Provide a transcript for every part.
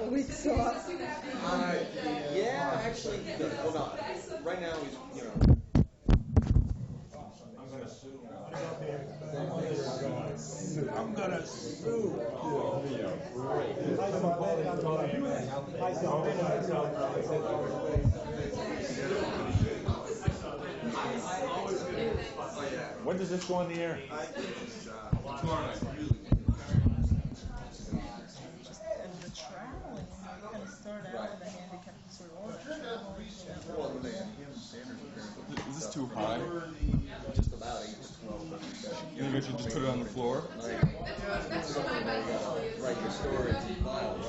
We saw. Yeah, actually, well, not right now. He's, you know. I'm gonna sue. I'm gonna sue. When does this go on the air? Tomorrow night. And the traveling, you kind of start out with a handicapped sort of all that traveling. Well, when they have standards, apparently. Is this too high? Just about 8 to 12. Maybe I should just put it on the floor? Something where you gotta write your story and file.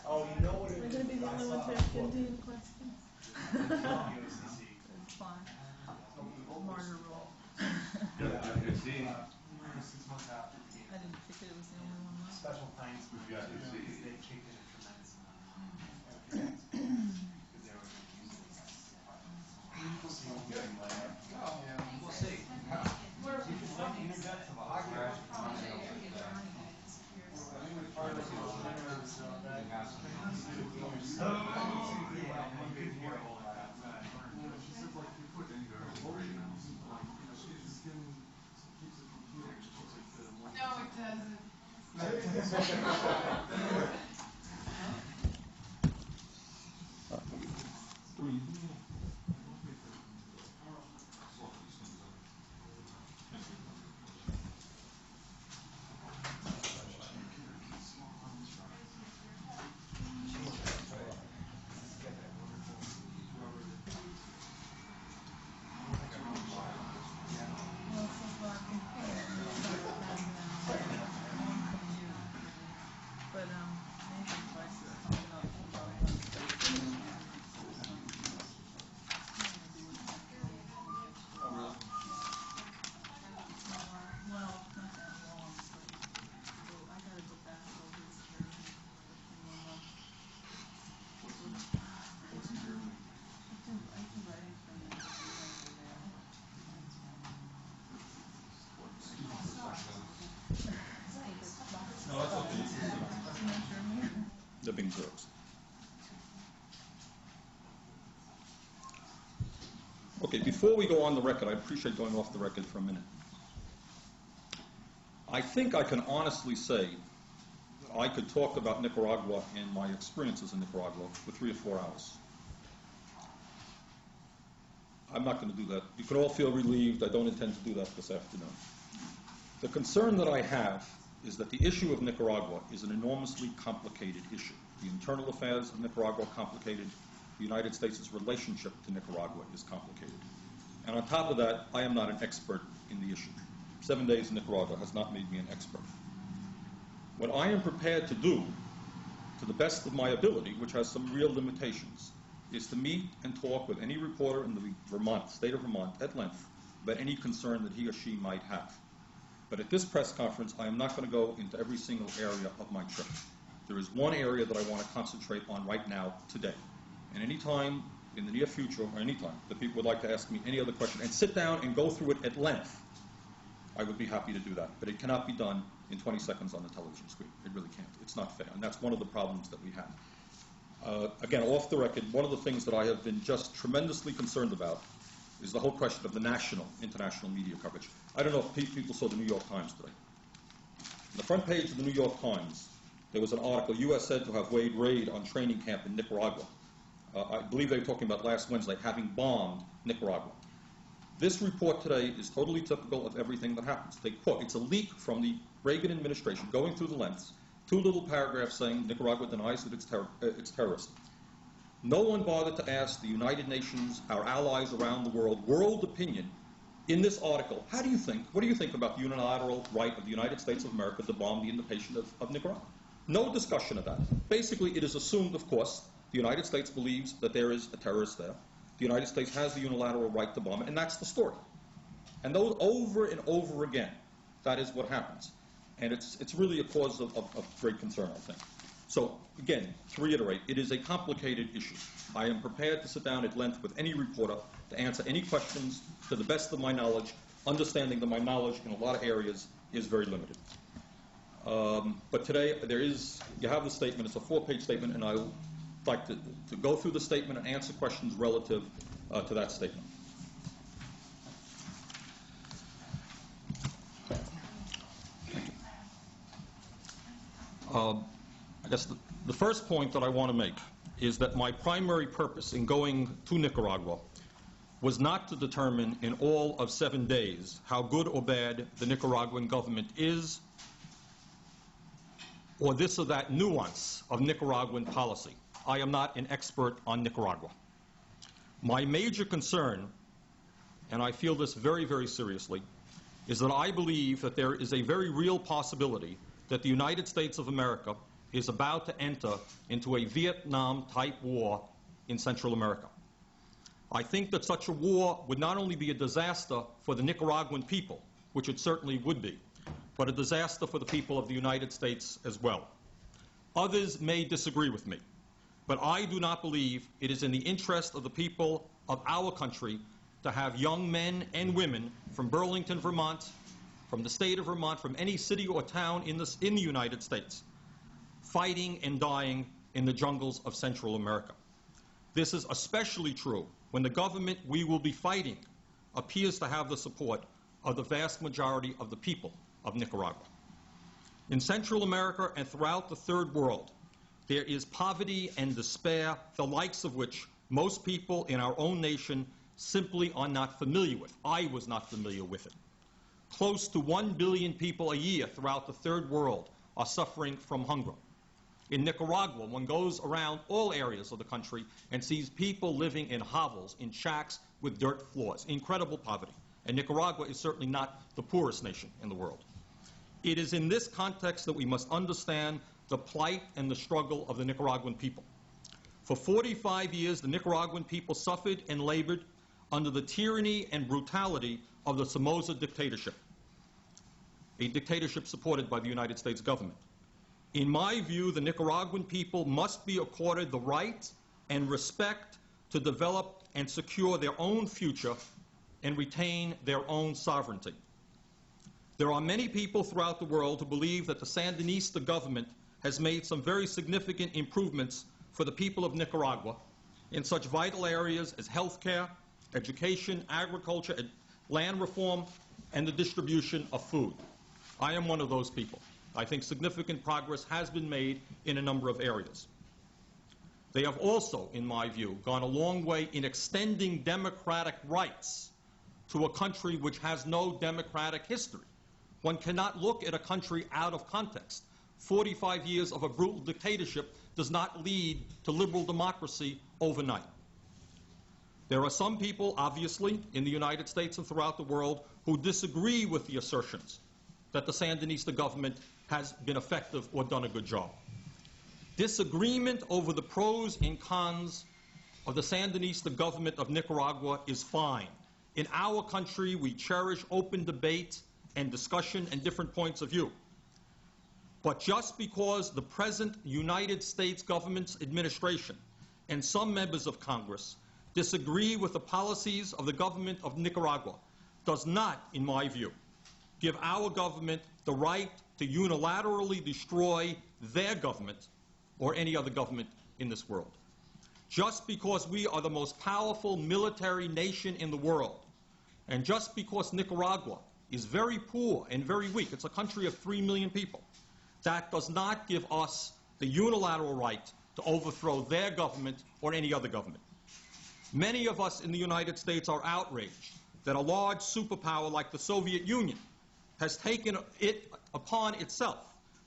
Oh, you know what? We're going to be the only ones that can do questions. It's fun. Martyr roll. I didn't think it was the only one left. Special thanks for they kicked in a tremendous amount. Because they were using we'll see. You can interject to the No, it doesn't. But maybe advice is coming up. Well, not that long, but I gotta go back over this journey for 2 more months. I can write it from there. No, that's okay. They're being jerks. Okay, before we go on the record, I appreciate going off the record for a minute. I think I can honestly say I could talk about Nicaragua and my experiences in Nicaragua for 3 or 4 hours. I'm not going to do that. You can all feel relieved. I don't intend to do that this afternoon. The concern that I have is that the issue of Nicaragua is an enormously complicated issue. The internal affairs of Nicaragua are complicated. The United States' relationship to Nicaragua is complicated. And on top of that, I am not an expert in the issue. 7 days in Nicaragua has not made me an expert. What I am prepared to do, to the best of my ability, which has some real limitations, is to meet and talk with any reporter in the state of Vermont at length about any concern that he or she might have. But at this press conference, I am not going to go into every single area of my trip. There is one area that I want to concentrate on right now, today. And any time in the near future, or any time, that people would like to ask me any other question and sit down and go through it at length, I would be happy to do that. But it cannot be done in 20 seconds on the television screen. It really can't. It's not fair. And that's one of the problems that we have. Again, off the record, one of the things that I have been just tremendously concerned about is the whole question of the national, international media coverage. I don't know if people saw the New York Times today. On the front page of the New York Times, there was an article, U.S. said to have waged raid on training camp in Nicaragua. I believe they were talking about last Wednesday, having bombed Nicaragua. This report today is totally typical of everything that happens. They quote, it's a leak from the Reagan administration, going through the lengths, 2 little paragraphs saying Nicaragua denies that it's terrorist. No one bothered to ask the United Nations, our allies around the world opinion in this article. What do you think about the unilateral right of the United States of America to bomb the invasion of Nicaragua? No discussion of that. Basically, it is assumed, of course, the United States believes that there is a terrorist there. The United States has the unilateral right to bomb it, and that's the story. And those over and over again, that is what happens. And it's really a cause of great concern, I think. So, again, to reiterate, it is a complicated issue. I am prepared to sit down at length with any reporter to answer any questions to the best of my knowledge, understanding that my knowledge in a lot of areas is very limited. But today, you have the statement, it's a 4-page statement, and I would like to go through the statement and answer questions relative to that statement. I guess the first point that I want to make is that my primary purpose in going to Nicaragua was not to determine in all of 7 days how good or bad the Nicaraguan government is, or this or that nuance of Nicaraguan policy. I am not an expert on Nicaragua. My major concern, and I feel this very, very seriously, is that I believe that there is a very real possibility that the United States of America is about to enter into a Vietnam-type war in Central America. I think that such a war would not only be a disaster for the Nicaraguan people, which it certainly would be, but a disaster for the people of the United States as well. Others may disagree with me, but I do not believe it is in the interest of the people of our country to have young men and women from Burlington, Vermont, from the state of Vermont, from any city or town in the United States, fighting and dying in the jungles of Central America. This is especially true when the government we will be fighting appears to have the support of the vast majority of the people of Nicaragua. In Central America and throughout the Third World, there is poverty and despair, the likes of which most people in our own nation simply are not familiar with. I was not familiar with it. Close to 1 billion people a year throughout the Third World are suffering from hunger. In Nicaragua, one goes around all areas of the country and sees people living in hovels, in shacks with dirt floors. Incredible poverty. And Nicaragua is certainly not the poorest nation in the world. It is in this context that we must understand the plight and the struggle of the Nicaraguan people. For 45 years, the Nicaraguan people suffered and labored under the tyranny and brutality of the Somoza dictatorship, a dictatorship supported by the United States government. In my view, the Nicaraguan people must be accorded the right and respect to develop and secure their own future and retain their own sovereignty. There are many people throughout the world who believe that the Sandinista government has made some very significant improvements for the people of Nicaragua in such vital areas as healthcare, education, agriculture, land reform, and the distribution of food. I am one of those people. I think significant progress has been made in a number of areas. They have also, in my view, gone a long way in extending democratic rights to a country which has no democratic history. One cannot look at a country out of context. 45 years of a brutal dictatorship does not lead to liberal democracy overnight. There are some people, obviously, in the United States and throughout the world who disagree with the assertions that the Sandinista government has been effective or done a good job. Disagreement over the pros and cons of the Sandinista government of Nicaragua is fine. In our country, we cherish open debate and discussion and different points of view. But just because the present United States government's administration and some members of Congress disagree with the policies of the government of Nicaragua does not, in my view, give our government the right to unilaterally destroy their government or any other government in this world. Just because we are the most powerful military nation in the world, and just because Nicaragua is very poor and very weak, it's a country of 3 million people, that does not give us the unilateral right to overthrow their government or any other government. Many of us in the United States are outraged that a large superpower like the Soviet Union has taken it upon itself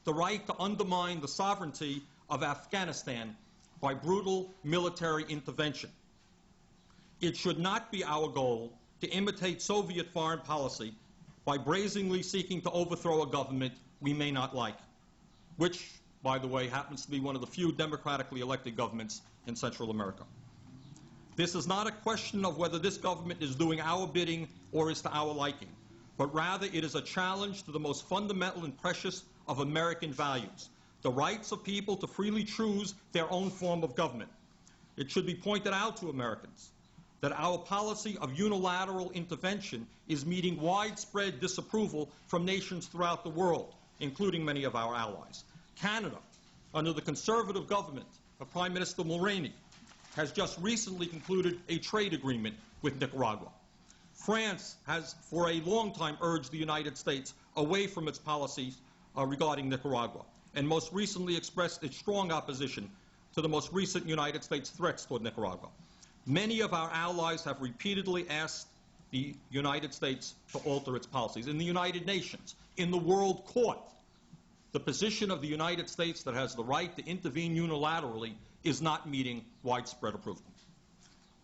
the right to undermine the sovereignty of Afghanistan by brutal military intervention. It should not be our goal to imitate Soviet foreign policy by brazenly seeking to overthrow a government we may not like, which, by the way, happens to be one of the few democratically elected governments in Central America. This is not a question of whether this government is doing our bidding or is to our liking, but rather it is a challenge to the most fundamental and precious of American values, the rights of people to freely choose their own form of government. It should be pointed out to Americans that our policy of unilateral intervention is meeting widespread disapproval from nations throughout the world, including many of our allies. Canada, under the conservative government of Prime Minister Mulroney, has just recently concluded a trade agreement with Nicaragua. France has for a long time urged the United States away from its policies regarding Nicaragua, and most recently expressed its strong opposition to the most recent United States threats toward Nicaragua. Many of our allies have repeatedly asked the United States to alter its policies. In the United Nations, in the World Court, the position of the United States that has the right to intervene unilaterally is not meeting widespread approval.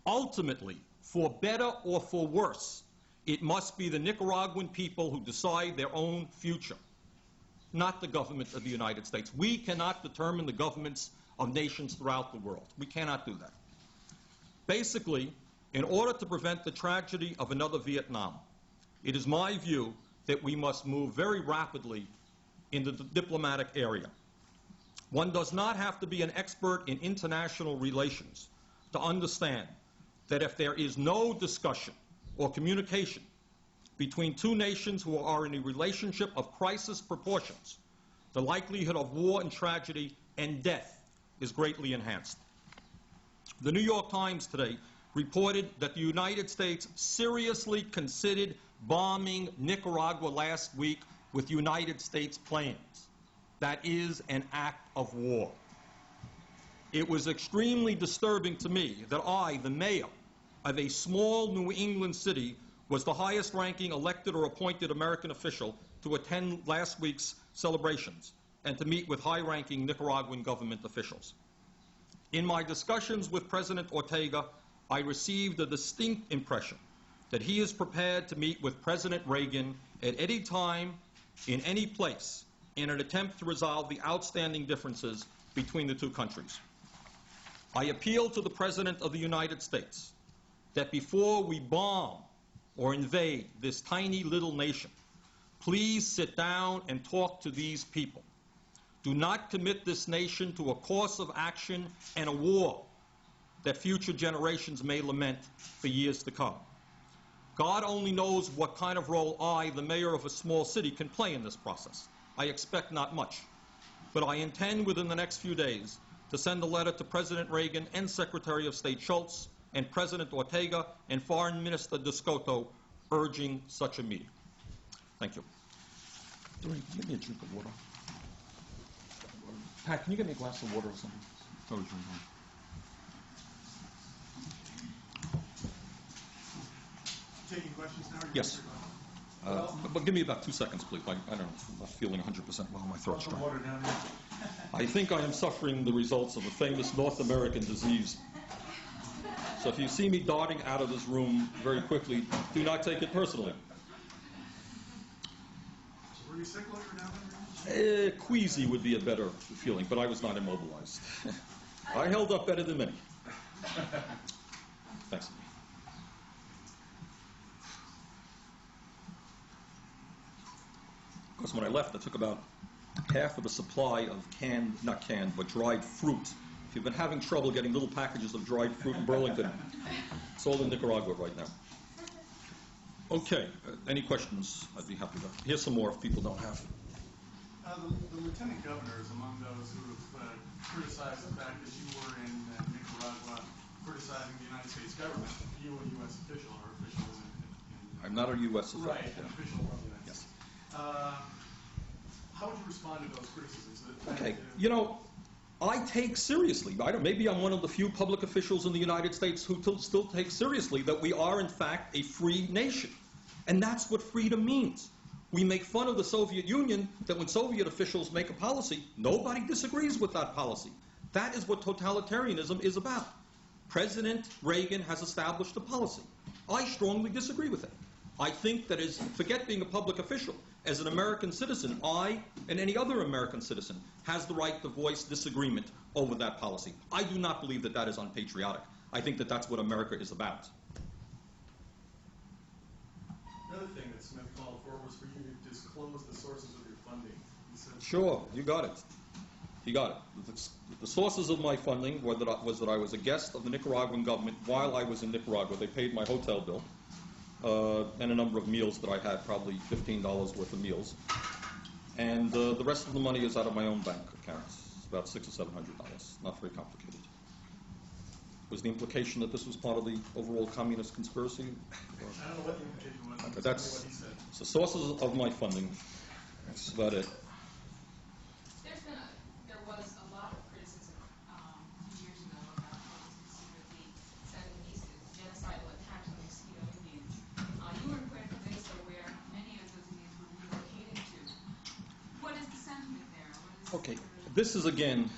Ultimately, for better or for worse, it must be the Nicaraguan people who decide their own future, not the government of the United States. We cannot determine the governments of nations throughout the world. We cannot do that. Basically, in order to prevent the tragedy of another Vietnam, it is my view that we must move very rapidly in the diplomatic area. One does not have to be an expert in international relations to understand that if there is no discussion or communication between two nations who are in a relationship of crisis proportions, the likelihood of war and tragedy and death is greatly enhanced. The New York Times today reported that the United States seriously considered bombing Nicaragua last week with United States planes. That is an act of war. It was extremely disturbing to me that I, the mayor of a small New England city, was the highest-ranking elected or appointed American official to attend last week's celebrations and to meet with high-ranking Nicaraguan government officials. In my discussions with President Ortega, I received a distinct impression that he is prepared to meet with President Reagan at any time, in any place, in an attempt to resolve the outstanding differences between the two countries. I appeal to the President of the United States that before we bomb or invade this tiny little nation, please sit down and talk to these people. Do not commit this nation to a course of action and a war that future generations may lament for years to come. God only knows what kind of role I, the mayor of a small city, can play in this process. I expect not much, but I intend within the next few days to send a letter to President Reagan and Secretary of State Schultz and President Ortega and Foreign Minister D'Escoto urging such a meeting. Thank you. Give me a drink of water. Pat, can you get me a glass of water or something? Oh, drink one. Taking questions now? Yes. But give me about 2 seconds, please. I don't know. I'm not feeling 100% well. My throat's dry. Water down here. I think I am suffering the results of a famous North American disease. So if you see me darting out of this room very quickly, do not take it personally. So were you sick while you were down there? Queasy would be a better feeling, but I was not immobilized. I held up better than many. Thanks. Because when I left, I took about half of the supply of dried fruit. If you've been having trouble getting little packages of dried fruit in Burlington, it's all in Nicaragua right now. Okay, any questions? I'd be happy to. Here's some more if people don't have. The lieutenant governor is among those who have criticized the fact that you were in Nicaragua criticizing the United States government. You, a U.S. official, or official in I'm not a U.S. official. Right, an official of the United States. How would you respond to those criticisms? Okay, you know, I take seriously, maybe I'm one of the few public officials in the United States who still take seriously that we are, in fact, a free nation. And that's what freedom means. We make fun of the Soviet Union that when Soviet officials make a policy, nobody disagrees with that policy. That is what totalitarianism is about. President Reagan has established a policy. I strongly disagree with it. I think that forget being a public official. As an American citizen, I and any other American citizen has the right to voice disagreement over that policy. I do not believe that that is unpatriotic. I think that that's what America is about. Another thing that Smith called for was for you to disclose the sources of your funding. Sure, you got it. You got it. The sources of my funding was that I was a guest of the Nicaraguan government while I was in Nicaragua. They paid my hotel bill and a number of meals that I had, probably $15 worth of meals. And the rest of the money is out of my own bank accounts, about $600 or $700. Not very complicated. Was the implication that this was part of the overall communist conspiracy? I don't know what the implication was. Okay, That's that's what he said. the sources of my funding. That's about it. There was a lot of criticism a few years ago about what was considered the Sanderistas, genocidal attacks on Mosquito Indians. You were in Puerto Rico, where many of those Indians were relocated to. What is the sentiment there? Okay, this is again,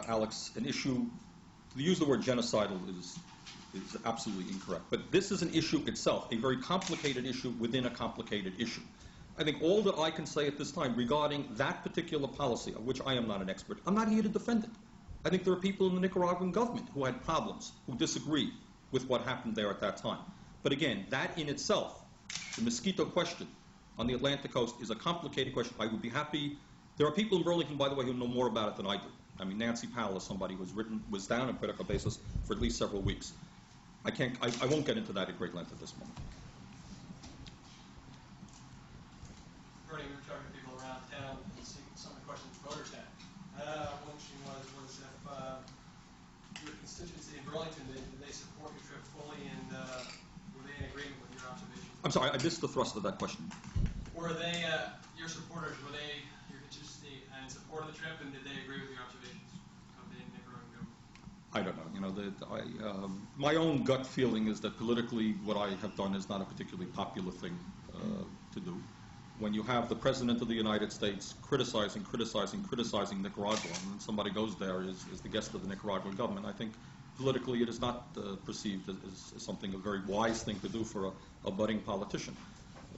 Alex, an issue. To use the word genocidal is absolutely incorrect. But this is an issue itself, a very complicated issue within a complicated issue. I think all that I can say at this time regarding that particular policy, of which I am not an expert, I'm not here to defend it. I think there are people in the Nicaraguan government who had problems, who disagree with what happened there at that time. But again, that in itself, the mosquito question on the Atlantic coast is a complicated question. I would be happy. There are people in Burlington, by the way, who know more about it than I do. I mean, Nancy Powell is somebody who was down in Puerto Rico basis for at least several weeks. I won't get into that at great length at this moment. Bernie, we were talking to people around town and seeing some of the questions voters had. One interesting was if your constituency in Burlington, did they support your trip fully, and were they in agreement with your observations? I'm sorry, I missed the thrust of that question. Were they, your supporters, were they your constituency in support of the trip, and did they agree with your observations of the Nicaraguan government? I don't know. You know, my own gut feeling is that politically what I have done is not a particularly popular thing to do. When you have the President of the United States criticizing Nicaragua, and then somebody goes there as the guest of the Nicaraguan government, I think politically it is not perceived as something a very wise thing to do for a budding politician.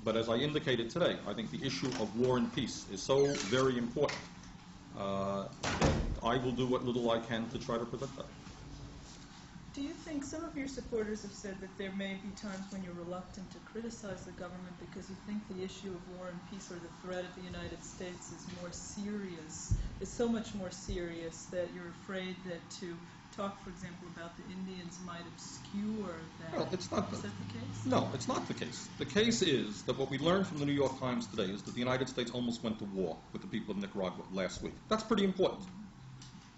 But as I indicated today, I think the issue of war and peace is so very important that I will do what little I can to try to prevent that. Do you think some of your supporters have said that there may be times when you're reluctant to criticize the government because you think the issue of war and peace or the threat of the United States is more serious, is so much more serious that you're afraid that to talk, for example, about the Indians might obscure that? Well, it's not. Is that the case? No, it's not the case. The case is that what we learned from the New York Times today is that the United States almost went to war with the people of Nicaragua last week. That's pretty important.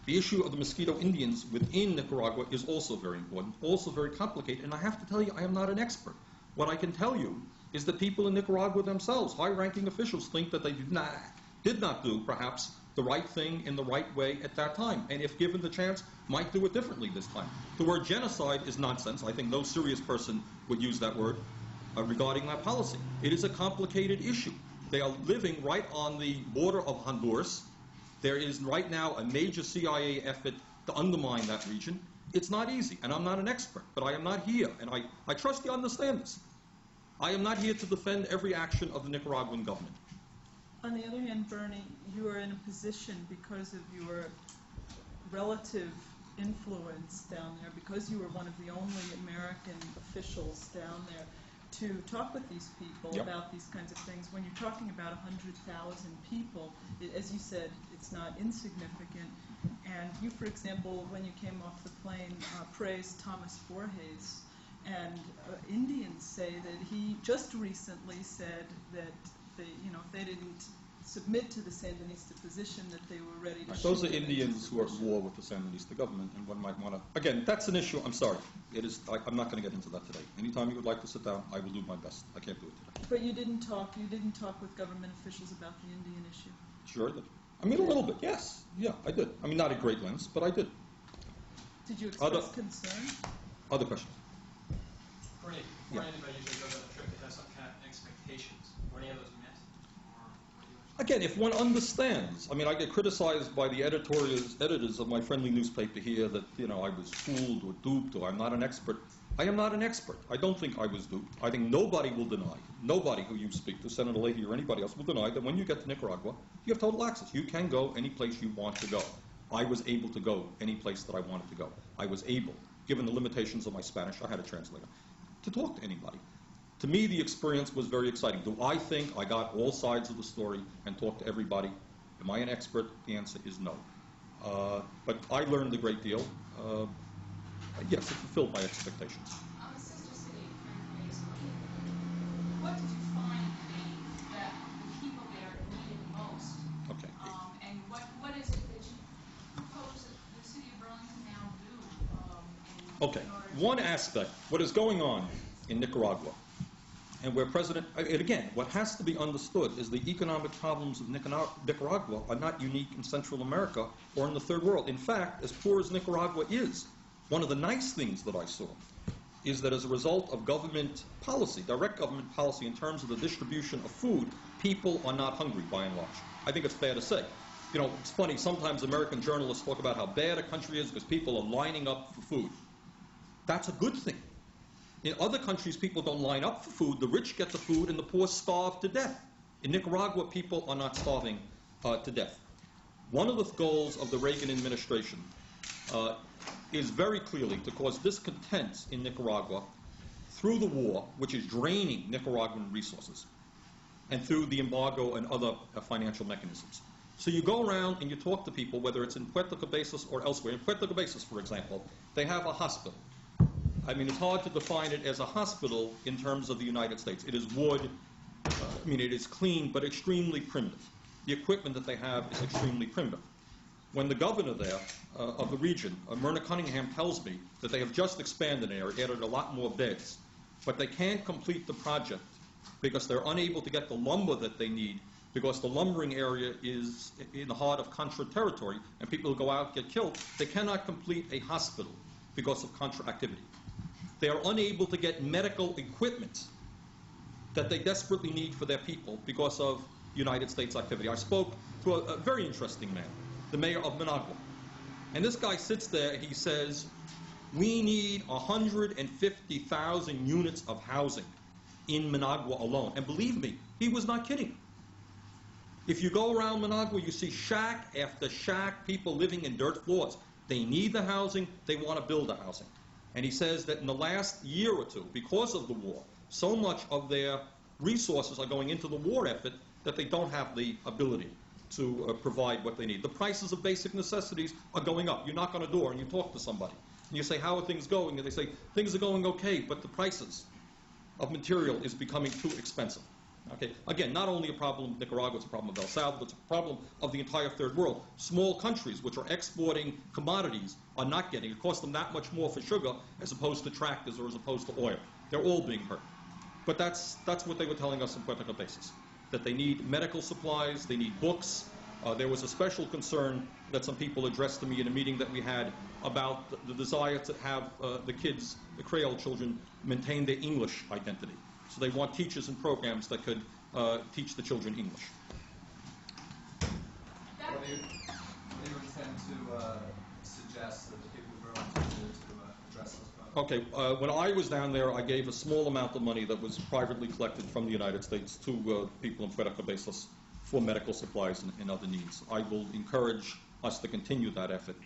The issue of the Mosquito Indians within Nicaragua is also very important, also very complicated, and I have to tell you, I am not an expert. What I can tell you is that people in Nicaragua themselves, high-ranking officials, think that they did not do, perhaps, the right thing in the right way at that time, and if given the chance, might do it differently this time. The word genocide is nonsense. I think no serious person would use that word regarding that policy. It is a complicated issue. They are living right on the border of Honduras. There is right now a major CIA effort to undermine that region. It's not easy, and I'm not an expert, but I am not here, and I trust you understand this. I am not here to defend every action of the Nicaraguan government. On the other hand, Bernie, you are in a position because of your relative influence down there, because you were one of the only American officials down there, to talk with these people about these kinds of things. When you're talking about 100,000 people, as you said, it's not insignificant. And you, for example, when you came off the plane, praised Thomas Voorhees. And Indians say that he just recently said that they, if they didn't submit to the Sandinista position, that they were ready to shoot. Those are Indians who are at war with the Sanderista government, and one might want to. Again, that's an issue. I'm sorry. It is. I'm not going to get into that today. Anytime you would like to sit down, I will do my best. I can't do it today. But you didn't talk. You didn't talk with government officials about the Indian issue. Sure, I did. I mean, a little bit. Yes. Yeah, I did. I mean, not at great lengths, but I did. Did you express concern? Other questions. Bernie, before anybody usually goes on a trip, they have some kind of expectations. Were any of those met? Or what do you expect? Again, if one understands, I mean, I get criticized by the editors of my friendly newspaper here that, I was fooled or duped or I'm not an expert. I am not an expert. I don't think I was duped. I think nobody will deny, nobody who you speak to, Senator Leahy or anybody else, will deny that when you get to Nicaragua, you have total access. You can go any place you want to go. I was able to go any place that I wanted to go. I was able, given the limitations of my Spanish, I had a translator, to talk to anybody. To me, the experience was very exciting. Do I think I got all sides of the story and talked to everybody? Am I an expert? The answer is no. But I learned a great deal. Yes, it fulfilled my expectations. I'm a sister city of Fairfax. What did you find that the people there needed most? Okay. And what is it that you propose that the city of Burlington now do? Okay. One aspect, what is going on in Nicaragua, and where and again, what has to be understood is the economic problems of Nicaragua are not unique in Central America or in the Third World. In fact, as poor as Nicaragua is, one of the nice things that I saw is that as a result of government policy, direct government policy in terms of the distribution of food, people are not hungry by and large. I think it's fair to say. You know, it's funny, sometimes American journalists talk about how bad a country is because people are lining up for food. That's a good thing. In other countries, people don't line up for food. The rich get the food and the poor starve to death. In Nicaragua, people are not starving to death. One of the goals of the Reagan administration is very clearly to cause discontent in Nicaragua through the war, which is draining Nicaraguan resources, and through the embargo and other financial mechanisms. So you go around and you talk to people, whether it's in Puerto Cabezas or elsewhere. In Puerto Cabezas, for example, they have a hospital. I mean, it's hard to define it as a hospital in terms of the United States. It is wood. It is clean, but extremely primitive. The equipment that they have is extremely primitive. When the governor there of the region, Myrna Cunningham, tells me that they have just expanded an area, added a lot more beds, but they can't complete the project because they're unable to get the lumber that they need because the lumbering area is in the heart of Contra territory and people will go out and get killed. They cannot complete a hospital because of Contra activity. They are unable to get medical equipment that they desperately need for their people because of United States activity. I spoke to a very interesting man, the mayor of Managua. And this guy sits there and he says, we need 150,000 units of housing in Managua alone. And believe me, he was not kidding. If you go around Managua, you see shack after shack, people living in dirt floors. They need the housing, they want to build the housing. And he says that in the last year or two, because of the war, so much of their resources are going into the war effort that they don't have the ability to provide what they need. The prices of basic necessities are going up. You knock on a door and you talk to somebody. And you say, how are things going? And they say, things are going okay, but the prices of material is becoming too expensive. Okay? Again, not only a problem of Nicaragua, it's a problem of El Salvador, it's a problem of the entire Third World. Small countries which are exporting commodities are not getting. It costs them that much more for sugar as opposed to tractors or as opposed to oil. They're all being hurt. But that's what they were telling us in Puerto Cabezas, that they need medical supplies, they need books. There was a special concern that some people addressed to me in a meeting that we had about the desire to have the kids, the Creole children, maintain their English identity. So they want teachers and programs that could teach the children English. What do you intend to suggest that the people of Burlington do to address those problems? Okay, when I was down there, I gave a small amount of money that was privately collected from the United States to people in Puerto Cabezas for medical supplies and other needs. I will encourage us to continue that effort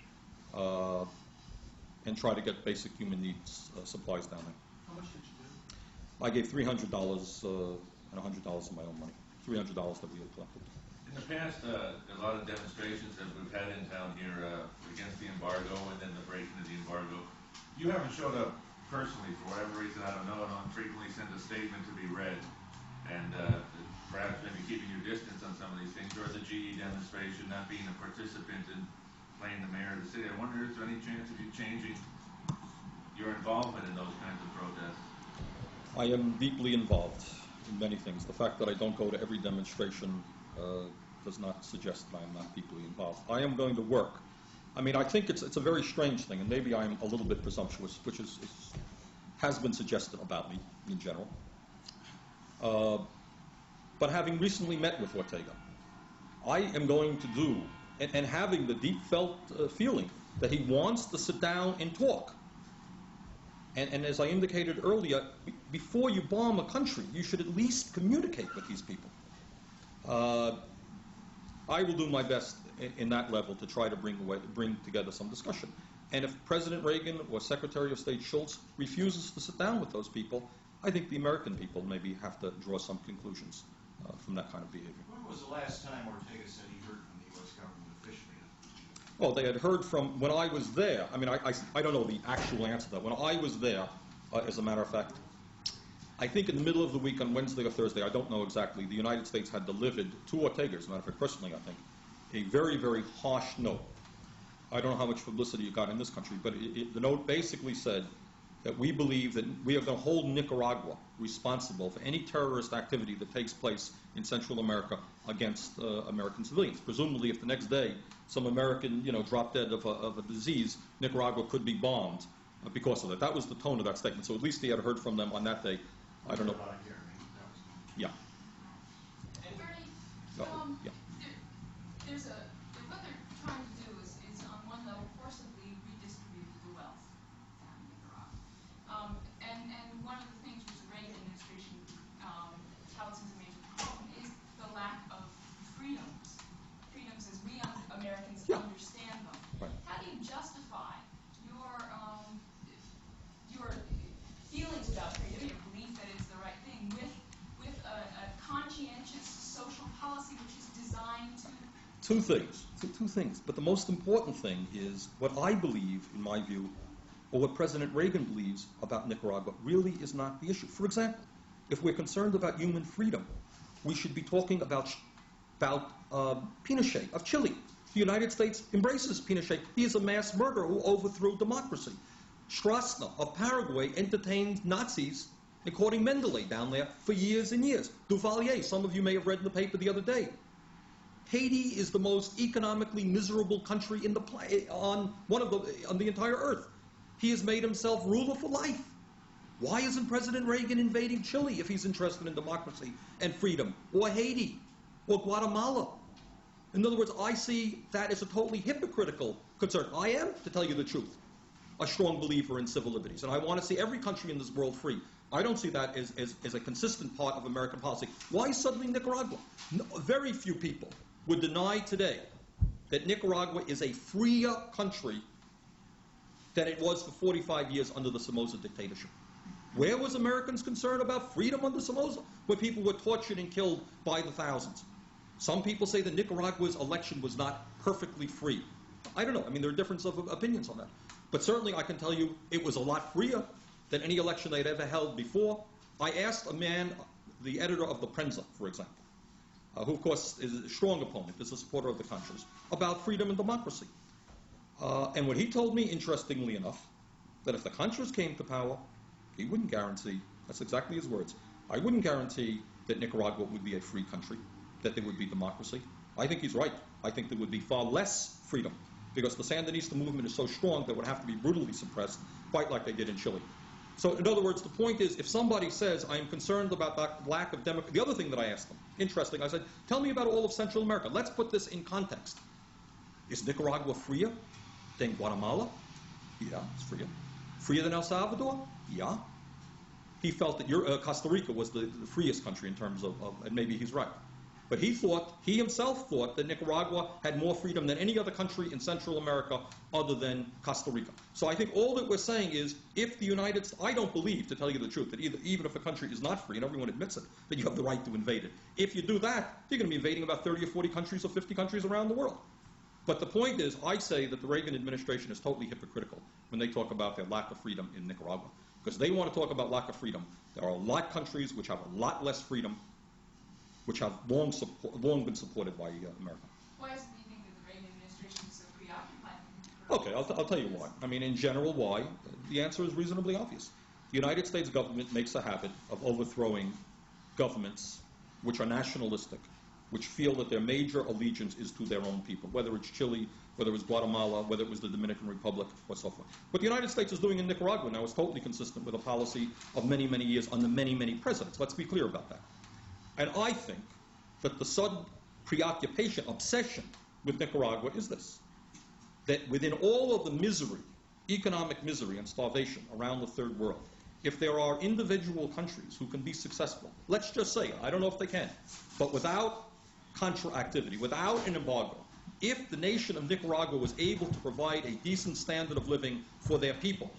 and try to get basic human needs supplies down there. How much did you do? I gave $300 and $100 of my own money, $300 that we had collected. In the past, a lot of demonstrations that we've had in town here against the embargo and then the breaking of the embargo. You haven't showed up personally for whatever reason, I don't know, and frequently send a statement to be read, and perhaps maybe keeping your distance on some of these things, or the GE demonstration, not being a participant in playing the mayor of the city. I wonder, is there any chance of you changing your involvement in those kinds of protests? I am deeply involved in many things. The fact that I don't go to every demonstration does not suggest that I am not deeply involved. I am going to work. I mean, I think it's a very strange thing, and maybe I'm a little bit presumptuous, which has been suggested about me in general. But having recently met with Ortega, I am going to do, and having the deep felt feeling that he wants to sit down and talk. And as I indicated earlier, before you bomb a country, you should at least communicate with these people. I will do my best in that level to try to bring together some discussion. And if President Reagan or Secretary of State Schultz refuses to sit down with those people, I think the American people maybe have to draw some conclusions from that kind of behavior. When was the last time Ortega said he heard from the U.S. government officially? Well, they had heard from, when I was there, I mean, I don't know the actual answer to that. When I was there, as a matter of fact, I think in the middle of the week on Wednesday or Thursday, I don't know exactly, the United States had delivered to Ortega, as a matter of fact, personally, I think, a very, very harsh note. I don't know how much publicity it got in this country, but the note basically said that we believe that we are going to hold Nicaragua responsible for any terrorist activity that takes place in Central America against American civilians. Presumably, if the next day some American, dropped dead of a disease, Nicaragua could be bombed because of that. That was the tone of that statement. So at least he had heard from them on that day. I don't know. Yeah. And Bernie, Yeah. what they're trying to do is on one level forcibly redistribute the wealth down in Nicaragua. And one of the things which the Reagan administration touts as a major problem is the lack of freedoms as we Americans understand them. Right. How do you justify your feelings about freedom, your belief that it's the right thing, with a conscientious social policy which is designed to... Two things. But the most important thing is what I believe, in my view, or what President Reagan believes about Nicaragua really is not the issue. For example, if we're concerned about human freedom, we should be talking about Pinochet of Chile. The United States embraces Pinochet. He is a mass murderer who overthrew democracy. Stroessner of Paraguay entertained Nazis, according Mendeley, down there for years and years. Duvalier, some of you may have read in the paper the other day. Haiti is the most economically miserable country on the entire earth. He has made himself ruler for life. Why isn't President Reagan invading Chile if he's interested in democracy and freedom, or Haiti, or Guatemala? In other words, I see that as a totally hypocritical concern. I am, to tell you the truth, a strong believer in civil liberties, and I want to see every country in this world free. I don't see that as a consistent part of American policy. Why suddenly Nicaragua? No, very few people would deny today that Nicaragua is a freer country than it was for 45 years under the Somoza dictatorship. Where was Americans concerned about freedom under Somoza? Where people were tortured and killed by the thousands. Some people say that Nicaragua's election was not perfectly free. I don't know. I mean, there are differences of opinions on that. But certainly I can tell you it was a lot freer than any election they'd ever held before. I asked a man, the editor of the Prensa, for example, who of course is a strong opponent, is a supporter of the Contras, about freedom and democracy. And what he told me, interestingly enough, that if the Contras came to power, he wouldn't guarantee, that's exactly his words, I wouldn't guarantee that Nicaragua would be a free country, that there would be democracy. I think he's right. I think there would be far less freedom, because the Sandinista movement is so strong that it would have to be brutally suppressed, quite like they did in Chile. So in other words, the point is, if somebody says, I am concerned about that lack of democracy, the other thing that I asked them, interesting, I said, tell me about all of Central America. Let's put this in context. Is Nicaragua freer than Guatemala? Yeah, it's freer. Freer than El Salvador? Yeah. He felt that Costa Rica was the freest country in terms of, and maybe he's right. But he himself thought that Nicaragua had more freedom than any other country in Central America other than Costa Rica. So I think all that we're saying is, if the United States, I don't believe, to tell you the truth, that even if a country is not free, and everyone admits it, that you have the right to invade it. If you do that, you're going to be invading about 30 or 40 countries or 50 countries around the world. But the point is, I say that the Reagan administration is totally hypocritical when they talk about their lack of freedom in Nicaragua. Because they want to talk about lack of freedom. There are a lot of countries which have a lot less freedom, which have long been supported by America. Why is it you think that the Reagan administration is so preoccupied? Okay, I'll tell you why. I mean, in general, why? The answer is reasonably obvious. The United States government makes a habit of overthrowing governments which are nationalistic, which feel that their major allegiance is to their own people, whether it's Chile, whether it was Guatemala, whether it was the Dominican Republic, or so forth. What the United States is doing in Nicaragua now is totally consistent with a policy of many, many years under many, many presidents. Let's be clear about that. And I think that the sudden preoccupation, obsession with Nicaragua is this, that within all of the misery, economic misery and starvation around the third world, if there are individual countries who can be successful, let's just say, I don't know if they can, but without contra activity, without an embargo, if the nation of Nicaragua was able to provide a decent standard of living for their people,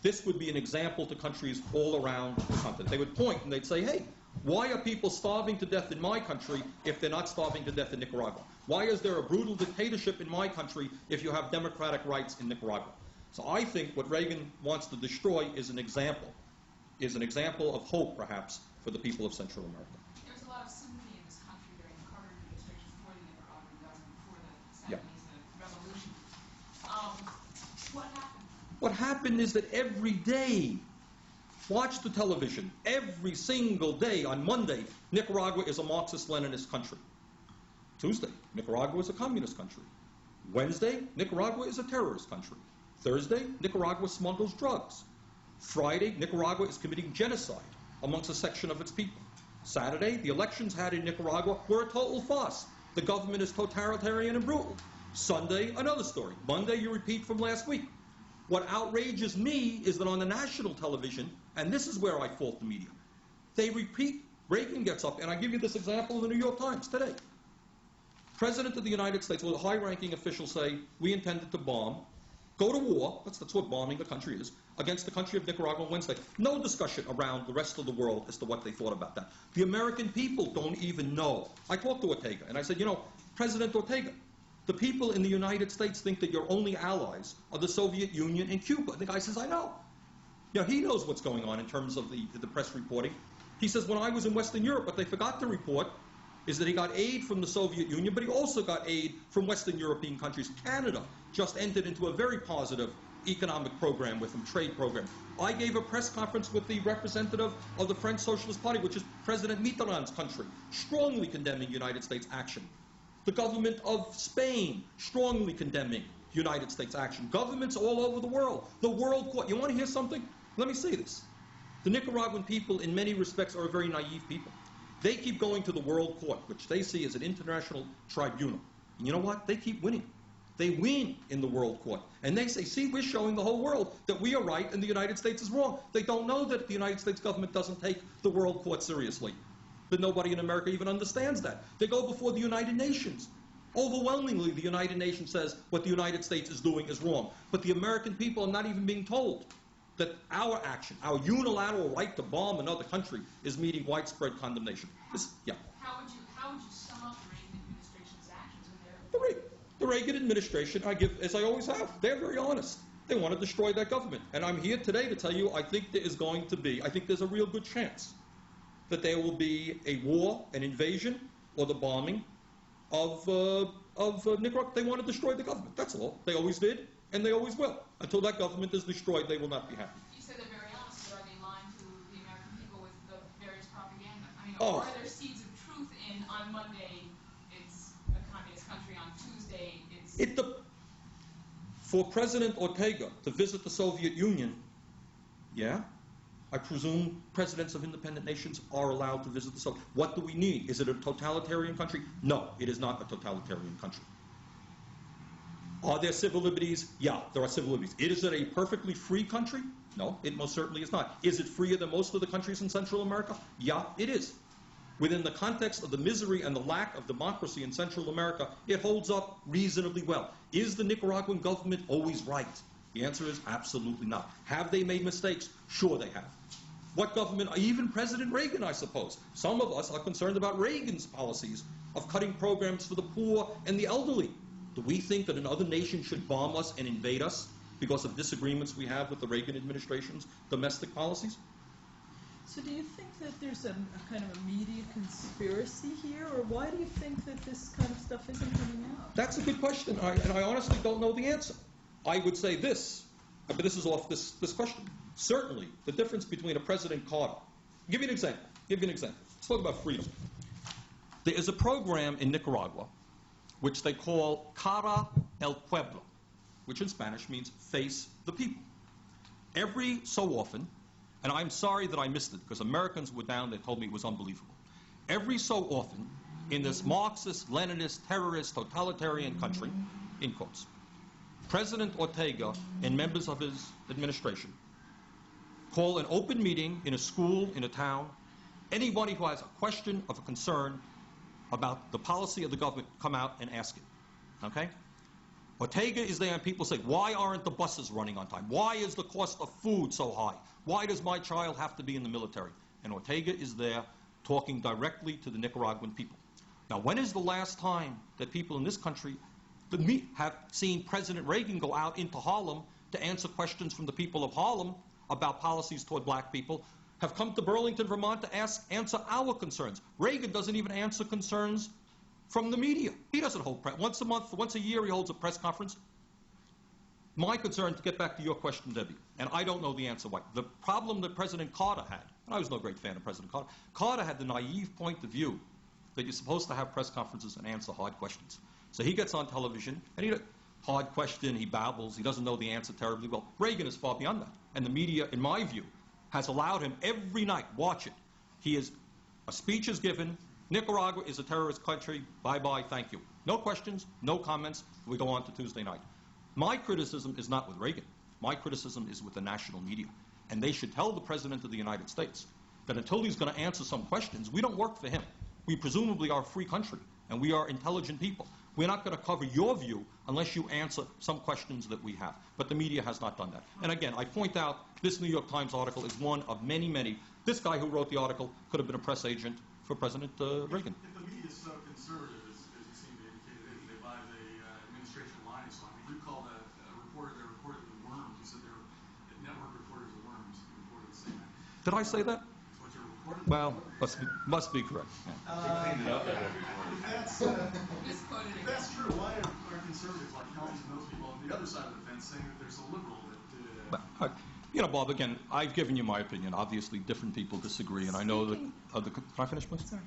this would be an example to countries all around the continent. They would point and they'd say, hey, why are people starving to death in my country if they're not starving to death in Nicaragua? Why is there a brutal dictatorship in my country if you have democratic rights in Nicaragua? So I think what Reagan wants to destroy is an example of hope, perhaps, for the people of Central America. There was a lot of sympathy in this country during the Carter administration for the Nicaraguan government before the Yeah. Sandinista revolution. What happened? What happened is that every day, watch the television, every single day on Monday, Nicaragua is a Marxist-Leninist country. Tuesday, Nicaragua is a communist country. Wednesday, Nicaragua is a terrorist country. Thursday, Nicaragua smuggles drugs. Friday, Nicaragua is committing genocide amongst a section of its people. Saturday, the elections had in Nicaragua were a total farce. The government is totalitarian and brutal. Sunday, another story. Monday, you repeat from last week. What outrages me is that on the national television, and this is where I fault the media, they repeat, Reagan gets up, and I give you this example in the New York Times today. President of the United States, well, high-ranking officials say, we intended to bomb, go to war, that's what bombing the country is, against the country of Nicaragua on Wednesday. No discussion around the rest of the world as to what they thought about that. The American people don't even know. I talked to Ortega, and I said, you know, President Ortega, the people in the United States think that your only allies are the Soviet Union and Cuba. And the guy says, I know. You know, he knows what's going on in terms of the press reporting. He says, when I was in Western Europe, what they forgot to report is that he got aid from the Soviet Union, but he also got aid from Western European countries. Canada just entered into a very positive economic program with them, trade program. I gave a press conference with the representative of the French Socialist Party, which is President Mitterrand's country, strongly condemning United States action. The government of Spain, strongly condemning United States action. Governments all over the world. The World Court. You want to hear something? Let me say this. The Nicaraguan people, in many respects, are a very naive people. They keep going to the World Court, which they see as an international tribunal. And you know what? They keep winning. They win in the World Court. And they say, see, we're showing the whole world that we are right and the United States is wrong. They don't know that the United States government doesn't take the World Court seriously. But nobody in America even understands that. They go before the United Nations. Overwhelmingly, the United Nations says what the United States is doing is wrong. But the American people are not even being told that our action, our unilateral right to bomb another country, is meeting widespread condemnation. Yeah. How would you sum up the Reagan administration's actions in their... The Reagan administration, I give, as I always have, they're very honest. They want to destroy that government. And I'm here today to tell you I think there is going to be, I think there's a real good chance that there will be a war, an invasion, or the bombing of Nicaragua. They want to destroy the government. That's all. They always did, and they always will. Until that government is destroyed, they will not be happy. You said they're very honest, but are they lying to the American people with the various propaganda? I mean, Oh. are there seeds of truth in, on Monday, it's a communist country, on Tuesday, it's... For President Ortega to visit the Soviet Union, yeah, I presume presidents of independent nations are allowed to visit the Soviet. What do we need? Is it a totalitarian country? No, it is not a totalitarian country. Are there civil liberties? Yeah, there are civil liberties. Is it a perfectly free country? No, it most certainly is not. Is it freer than most of the countries in Central America? Yeah, it is. Within the context of the misery and the lack of democracy in Central America, it holds up reasonably well. Is the Nicaraguan government always right? The answer is absolutely not. Have they made mistakes? Sure they have. What government, even President Reagan, I suppose. Some of us are concerned about Reagan's policies of cutting programs for the poor and the elderly. Do we think that another nation should bomb us and invade us because of disagreements we have with the Reagan administration's domestic policies? So do you think that there's a kind of a media conspiracy here, or why do you think that this kind of stuff isn't coming out? That's a good question, and I honestly don't know the answer. I would say this, but this is off this question. Certainly, the difference between a President Carter. I'll give you an example. Let's talk about freedom. There is a program in Nicaragua which they call Cara el Pueblo, which in Spanish means face the people. Every so often, and I'm sorry that I missed it because Americans were down, they told me it was unbelievable. Every so often, in this Marxist, Leninist, terrorist, totalitarian country, in quotes, President Ortega and members of his administration call an open meeting in a school, in a town. Anybody who has a question of a concern about the policy of the government, come out and ask it, okay? Ortega is there and people say, why aren't the buses running on time? Why is the cost of food so high? Why does my child have to be in the military? And Ortega is there talking directly to the Nicaraguan people. Now, when is the last time that people in this country have seen President Reagan go out into Harlem to answer questions from the people of Harlem about policies toward black people, have come to Burlington, Vermont to answer our concerns? Reagan doesn't even answer concerns from the media. He doesn't hold once a month, once a year he holds a press conference. My concern, to get back to your question, Debbie, and I don't know the answer why, the problem that President Carter had, and I was no great fan of President Carter, Carter had the naive point of view that you're supposed to have press conferences and answer hard questions. So he gets on television, and hard question, he babbles, he doesn't know the answer terribly well. Reagan is far beyond that. And the media, in my view, has allowed him every night, watch it. A speech is given, Nicaragua is a terrorist country, bye-bye, thank you. No questions, no comments, we go on to Tuesday night. My criticism is not with Reagan. My criticism is with the national media. And they should tell the President of the United States that until he's going to answer some questions, we don't work for him. We presumably are a free country, and we are intelligent people. We're not going to cover your view unless you answer some questions that we have. But the media has not done that. And again, I point out this New York Times article is one of many, many. This guy who wrote the article could have been a press agent for President Reagan. If the media is so conservative, as you seem to indicate, they buy the administration line and so on. You called a reporter, they reported the worms. You said network reporters are worms. You reported the same. Did I say that? That's what you reported? Well, must be correct. Yeah. If that's true, why are conservatives like Helms and those people on the other side of the fence saying that there's a liberal that... You know, Bob, again, I've given you my opinion. Obviously, different people disagree, and I know that... can I finish, please? Sorry.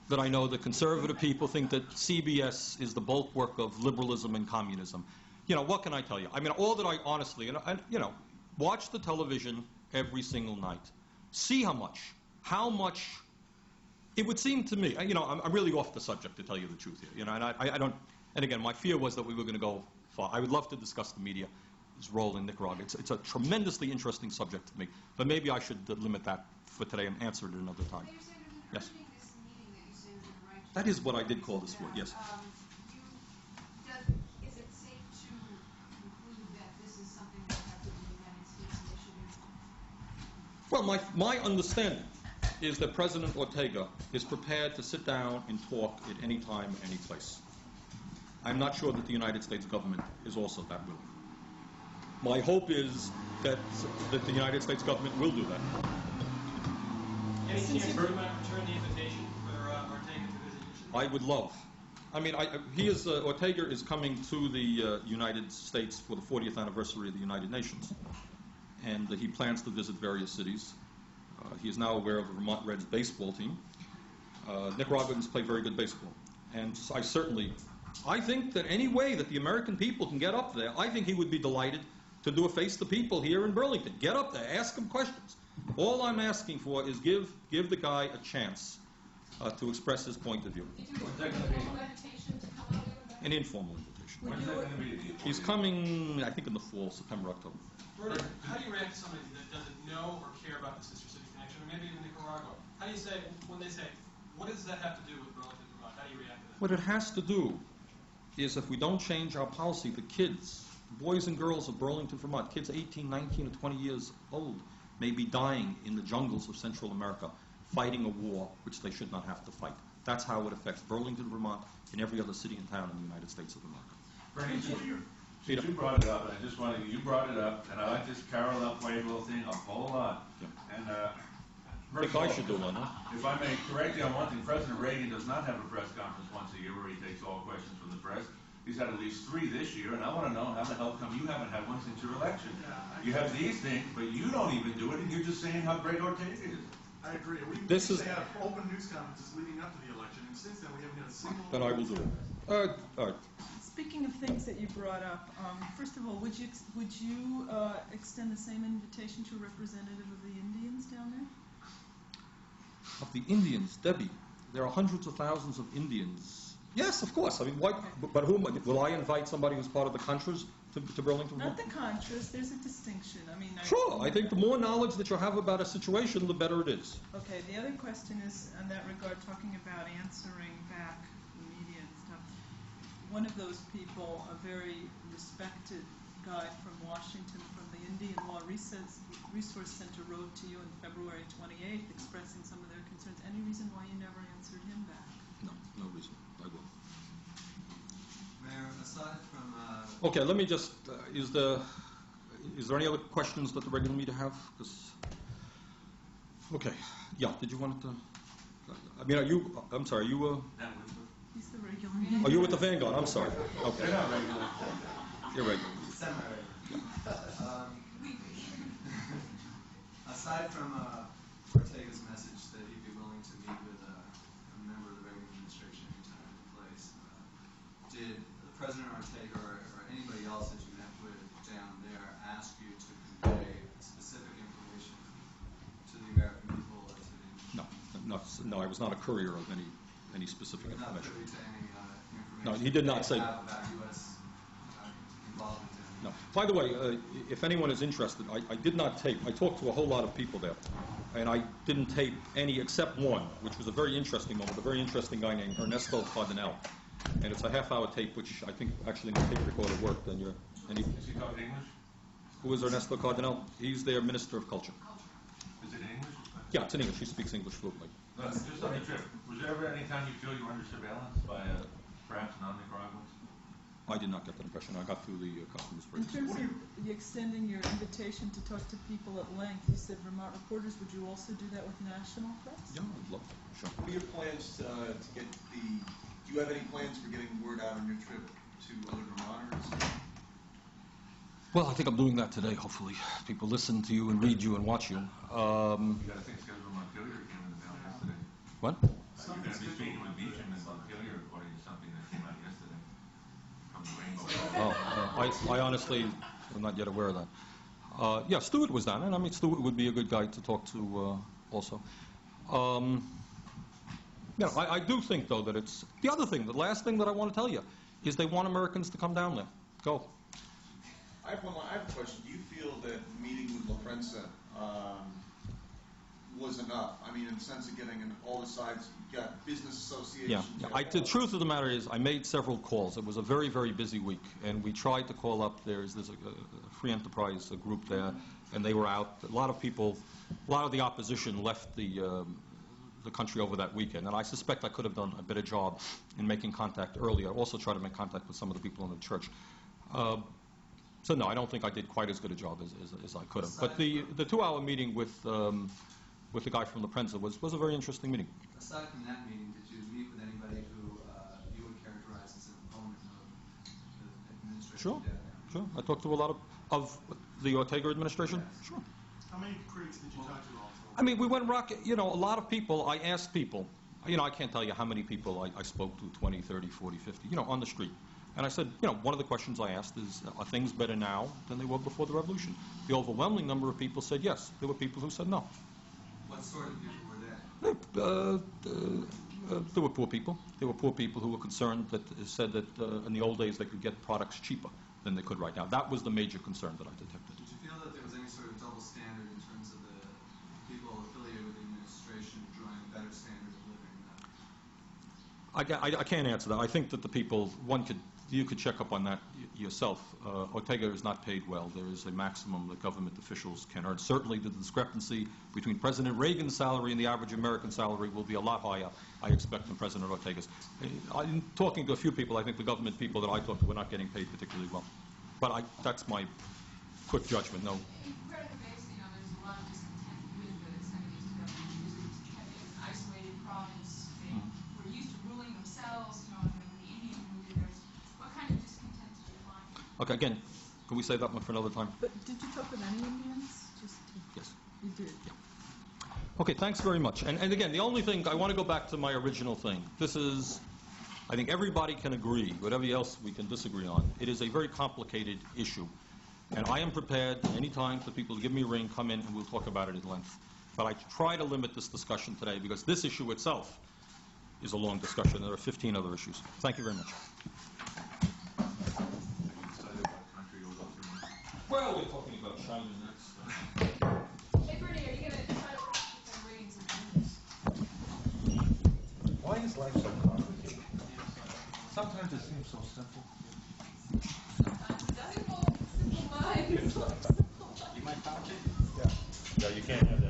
That I know that conservative people think that CBS is the bulwark of liberalism and communism. You know, what can I tell you? I mean, all that I honestly... watch the television every single night. See how much... It would seem to me, I'm really off the subject, to tell you the truth here. And I don't... And again, my fear was that we were going to go far. I would love to discuss the media's role in Nicaragua. It's a tremendously interesting subject to me. But maybe I should limit that for today and answer it another time. Yes. That is what I did call this for, yes. Is it safe to conclude that this is something that has to be the United States initiative? Well, my understanding is that President Ortega is prepared to sit down and talk at any time, any place. I'm not sure that the United States government is also that willing. My hope is that the United States government will do that. Any chance you might return the invitation for Ortega to visit your city? I would love. I mean, Ortega is coming to the United States for the 40th anniversary of the United Nations. And he plans to visit various cities. He is now aware of the Vermont Reds baseball team. Nicaraguans play very good baseball. And I think that any way that the American people can get up there, I think he would be delighted to do a Face the People here in Burlington. Get up there, ask him questions. All I'm asking for is give the guy a chance to express his point of view. Did you get an invitation to come out there? An informal invitation. When's that going to be? He's coming, I think, in the fall, September, October. Bernie, how do you react to somebody that doesn't know or care about the Sister City connection, or maybe even Nicaragua? How do you say, when they say, what does that have to do with Burlington, Vermont? How do you react to that? What it has to do is if we don't change our policy, the kids, boys and girls of Burlington, Vermont, kids 18, 19, and 20 years old, may be dying in the jungles of Central America, fighting a war which they should not have to fight. That's how it affects Burlington, Vermont, and every other city and town in the United States of America. Bernie, since you brought it up, you brought it up, and I like this Carol El Pueblo thing a whole lot. Yeah. And I think I should do one, huh? If I may correct you on one thing, President Reagan does not have a press conference once a year where he takes all questions from the press. He's had at least 3 this year, and I want to know how the hell come you haven't had one since your election. You have these things, but you don't even do it, and you're just saying how great Ortega is. I agree. We had open news conferences leading up to the election, and since then we haven't had a single... Then I will do it. All right. Speaking of things that you brought up, first of all, would you extend the same invitation to a representative of the Indians down there? Of the Indians, Debbie, there are hundreds of thousands of Indians. Yes, of course. I mean, why? But whom will I invite? Somebody who's part of the Contras to Burlington? Not the Contras. There's a distinction. I mean, sure. I think the more knowledge that you have about a situation, the better it is. Okay. The other question is, in that regard, talking about answering back the media and stuff. One of those people, a very respected guy from Washington, from the Indian Law Resource Center, wrote to you on February 28th expressing some of their concerns. Any reason why you never answered him back? No reason. Mayor, aside from, Okay, let me just, is there any other questions that the regular meeting have? 'Cause- okay, yeah, did you want to, I mean, I'm sorry, are you, He's the regular. are you with the Vanguard? I'm sorry. Okay. They're not regular. You're regular. semi-regular. Aside from Ortega's message that he'd be willing to meet with a member of the Reagan administration anytime and place, did President Ortega or anybody else that you met with down there ask you to convey specific information to the American people or to the... No, I was not a courier of any specific You're not information. privy to any information No, he did not say. about U.S. involvement in... No. By the way, if anyone is interested, I did not tape. I talked to a whole lot of people there, and I didn't tape any except one, which was a very interesting one with a very interesting guy named Ernesto Cardinal. And it's a half-hour tape, which I think actually my tape recorder worked. And Is he talking English? who is Ernesto Cardinal? He's their Minister of Culture. Is it in English? Yeah, it's in English. He speaks English fluently. No, just on the trip, was there ever any time you feel you were under surveillance by perhaps non-Nicaraguans? I did not get that impression. I got through the customs In bridge. terms of you extending your invitation to talk to people at length, you said Vermont reporters. Would you also do that with national press? Yeah, I'd love to. Sure. What are your plans to get do you have any plans for getting word out on your trip to other Vermonters? Well, I think I'm doing that today, hopefully. People listen to you and read you and watch you. You got a thing scheduled with Montpelier came in the mail yesterday. What? You're going to be speaking with Beecham in Montpelier according to something that came out yesterday from the Rainbow. I honestly am not yet aware of that. Yeah, Stewart was down, and I mean, Stewart would be a good guy to talk to also. You know, I do think, though, that it's... The other thing, the last thing that I want to tell you, is they want Americans to come down there. Go. I have a question. Do you feel that meeting with La Prensa was enough? I mean, in the sense of getting all the sides, you got business associations. Yeah. The truth of the matter is, I made several calls. It was a very, very busy week, and we tried to call up. There's a free enterprise group there, and they were out. A lot of the opposition left the country over that weekend, and I suspect I could have done a better job in making contact earlier. I also tried to make contact with some of the people in the church. So no, I don't think I did quite as good a job as I could have. But the 2-hour meeting with the guy from La Prensa was a very interesting meeting. Aside from that meeting, did you meet with anybody who you would characterize as an opponent of the administration? Sure. I talked to a lot of the Ortega administration. Yes. Sure. How many critics did you talk to all? I mean, we went a lot of people, I asked people, I can't tell you how many people I spoke to, 20, 30, 40, 50, on the street. And I said, one of the questions I asked is, are things better now than they were before the revolution? The overwhelming number of people said yes. There were people who said no. What sort of people were there? There were poor people. There were poor people who were concerned that said that in the old days they could get products cheaper than they could right now. That was the major concern that I detected. Did you feel that there was any sort of double standard in terms of the people affiliated with the administration enjoying a better standard of living? I can't answer that. I think that the people, you could check up on that yourself. Ortega is not paid well. There is a maximum that government officials can earn. Certainly the discrepancy between President Reagan's salary and the average American salary will be a lot higher, I expect, than President Ortega's. I'm talking to a few people. I think the government people that I talk to were not getting paid particularly well. But that's my quick judgment. No. In Puerto Rico, there's a lot of discontent with the Sandinista government because it had been an isolated province. They were used to ruling themselves, and when the Indians moved in, what kind of discontent did you find? Okay, again, can we save that one for another time? But did you talk with any Indians? Yes. You did? Yeah. Okay, thanks very much. And again, the only thing, I want to go back to my original thing. This is, I think everybody can agree, whatever else we can disagree on, it is a very complicated issue. And I am prepared any time for people to give me a ring, come in, and we'll talk about it at length. But I try to limit this discussion today because this issue itself is a long discussion. There are 15 other issues. Thank you very much. Well, we're talking about China next. Hey, Bernie, are you going to try to keep some ratings and numbers? Why is life so complicated? Sometimes it seems so simple. Doesn't go simple minds. You might count it? Yeah. No, you can't have that.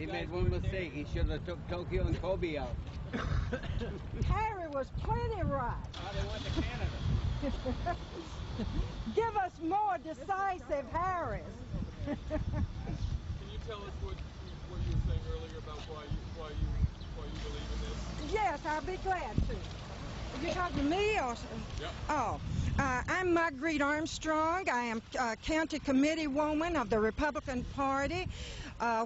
he made one mistake. He should have took Tokyo and Kobe out. Harry was plenty right. Oh, they went to Canada. Give us more decisive Harrys. Can you tell us what you were saying earlier about why you believe in this? Yes, I'll be glad to. Are you talking to me or? Yep. Oh, I'm Marguerite Armstrong. I am county committee woman of the Republican Party.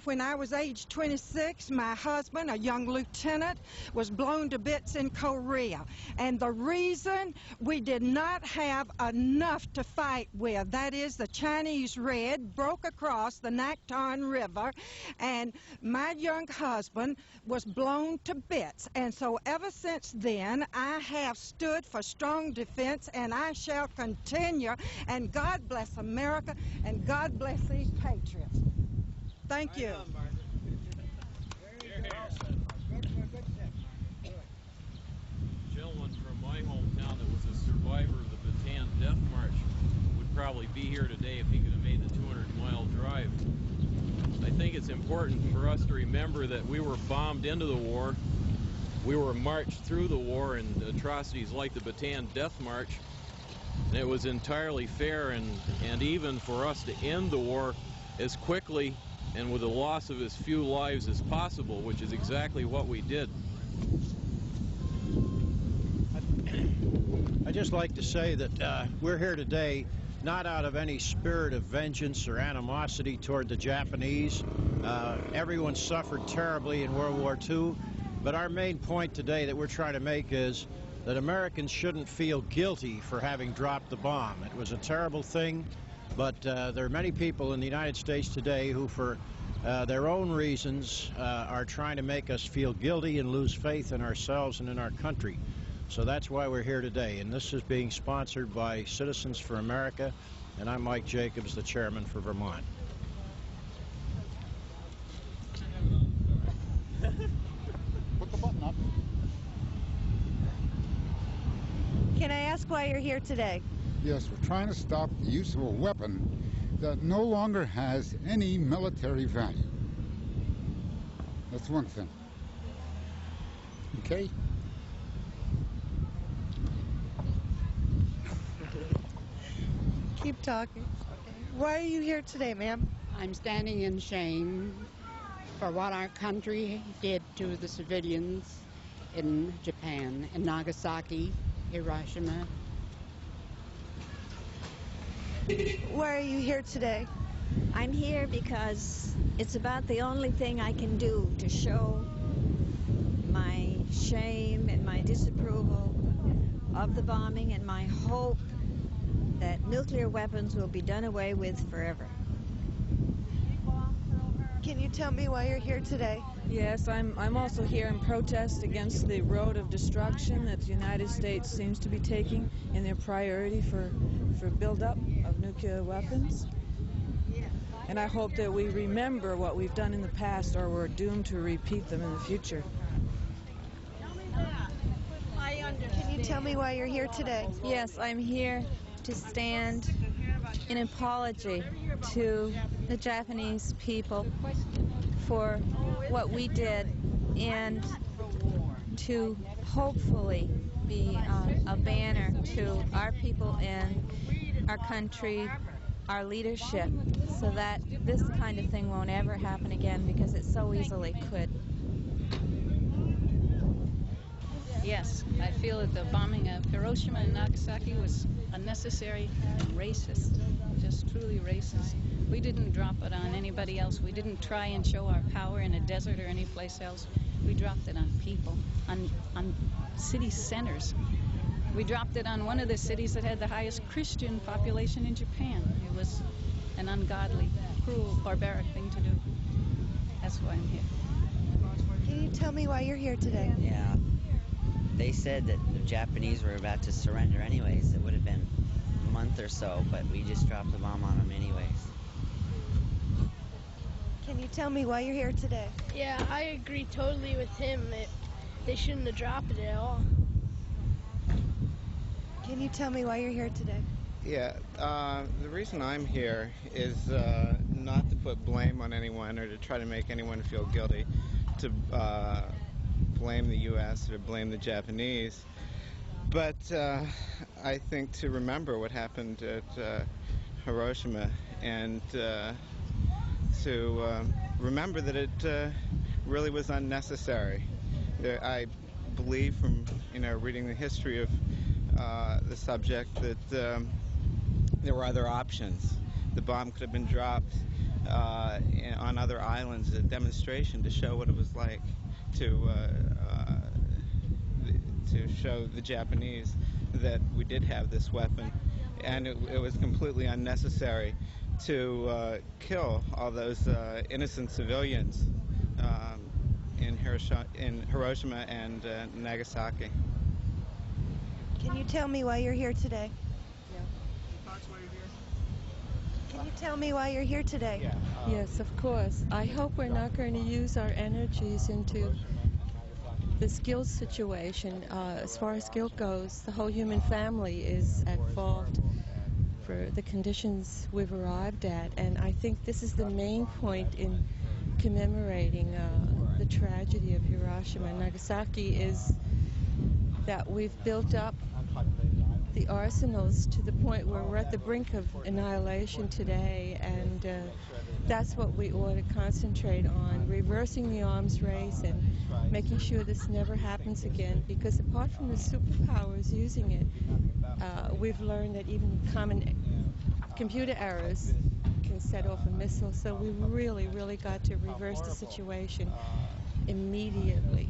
When I was age 26, my husband, a young lieutenant, was blown to bits in Korea. And the reason we did not have enough to fight with, that is the Chinese Red broke across the Nakton River, and my young husband was blown to bits. And so ever since then, I have stood for strong defense, and I shall continue. And God bless America, and God bless these patriots. Thank you. Gentleman from my hometown that was a survivor of the Bataan Death March would probably be here today if he could have made the 200-mile drive. I think it's important for us to remember that we were bombed into the war. We were marched through the war in atrocities like the Bataan Death March. And it was entirely fair and even for us to end the war as quickly and with the loss of as few lives as possible, which is exactly what we did. I'd just like to say that we're here today not out of any spirit of vengeance or animosity toward the Japanese. Everyone suffered terribly in World War II, but our main point today that we're trying to make is that Americans shouldn't feel guilty for having dropped the bomb. It was a terrible thing, but there are many people in the United States today who, for their own reasons, are trying to make us feel guilty and lose faith in ourselves and in our country. So that's why we're here today, and this is being sponsored by Citizens for America, and I'm Mike Jacobs, the chairman for Vermont. Put the button up. Can I ask why you're here today? Yes, we're trying to stop the use of a weapon that no longer has any military value. That's one thing. Okay? Keep talking. Why are you here today, ma'am? I'm standing in shame for what our country did to the civilians in Japan, in Nagasaki, Hiroshima. Why are you here today? I'm here because it's about the only thing I can do to show my shame and my disapproval of the bombing and my hope that nuclear weapons will be done away with forever. Can you tell me why you're here today? Yes, I'm also here in protest against the road of destruction that the United States seems to be taking in their priority for buildup of nuclear weapons. And I hope that we remember what we've done in the past, or we're doomed to repeat them in the future. Can you tell me why you're here today? Yes, I'm here to stand in apology to the Japanese people for what we did, and to hopefully be a banner to our people in our country, our leadership, so that this kind of thing won't ever happen again, because it so easily could. Yes, I feel that the bombing of Hiroshima and Nagasaki was unnecessary and racist, just truly racist. We didn't drop it on anybody else. We didn't try and show our power in a desert or anyplace else. We dropped it on people, on city centers. We dropped it on one of the cities that had the highest Christian population in Japan. It was an ungodly, cruel, barbaric thing to do. That's why I'm here. Can you tell me why you're here today? Yeah. They said that the Japanese were about to surrender anyways. It would have been a month or so, but we just dropped the bomb on them anyways. Can you tell me why you're here today? Yeah, I agree totally with him. They shouldn't have dropped it at all. Can you tell me why you're here today? Yeah, the reason I'm here is not to put blame on anyone or to try to make anyone feel guilty, to blame the U.S. or blame the Japanese, but I think to remember what happened at Hiroshima and to remember that it really was unnecessary. I believe from reading the history of the subject that there were other options. The bomb could have been dropped on other islands, a demonstration to show what it was like to show the Japanese that we did have this weapon, and it was completely unnecessary to kill all those innocent civilians in Hiroshima and Nagasaki. Can you tell me why you're here today? Can you tell me why you're here today? Yes, of course. I hope we're not going to use our energies into the skills situation. As far as guilt goes, the whole human family is at fault for the conditions we've arrived at, and I think this is the main point in commemorating the tragedy of Hiroshima and Nagasaki, is that we've built up the arsenals to the point where we're at the brink of annihilation today, and that's what we ought to concentrate on, reversing the arms race and making sure this never happens again, because apart from the superpowers using it, we've learned that even common computer errors can set off a missile, so we really, really got to reverse the situation immediately.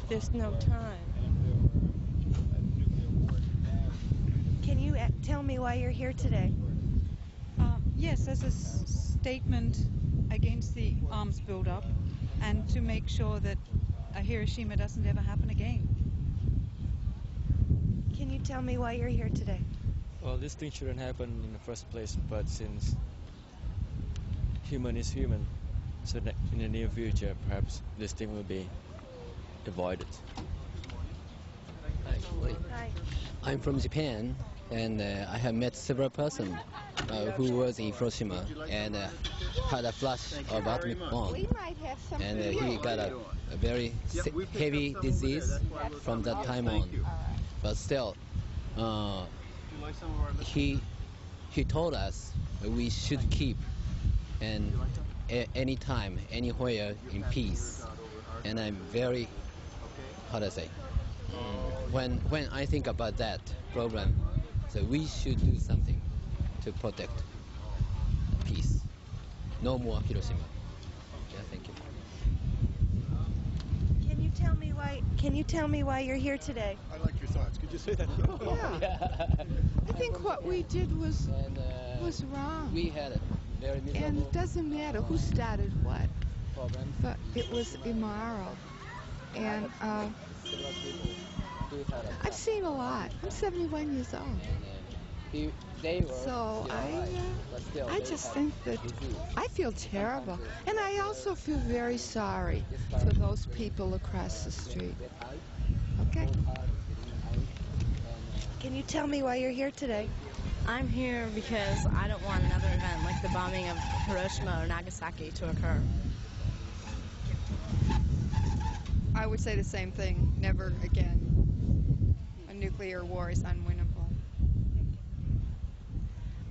There's no time. Can you tell me why you're here today? Yes, as a statement against the arms buildup and to make sure that Hiroshima doesn't ever happen again. Can you tell me why you're here today? Well, this thing shouldn't happen in the first place, but since human is human, so that in the near future, perhaps this thing will be avoided. Hi. I'm from Japan, and I have met several persons who was in Hiroshima and had a flash of atomic bomb, and he got a very heavy disease from that time on. But still, he told us we should keep and anytime, anywhere in peace. And I'm very, how to say, when I think about that problem, so we should do something to protect peace. No more Hiroshima. Yeah, thank you. Can you tell me why you're here today? I like your thoughts. Could you say that again? Yeah. I think what we did was wrong. We had a very miserable. And it doesn't matter who started what, but it was immoral. And I've seen a lot. I'm 71 years old. So I just think that I feel terrible. And I also feel very sorry for those people across the street. Okay? Can you tell me why you're here today? I'm here because I don't want another event like the bombing of Hiroshima or Nagasaki to occur. I would say the same thing. Never again. A nuclear war is unwinnable.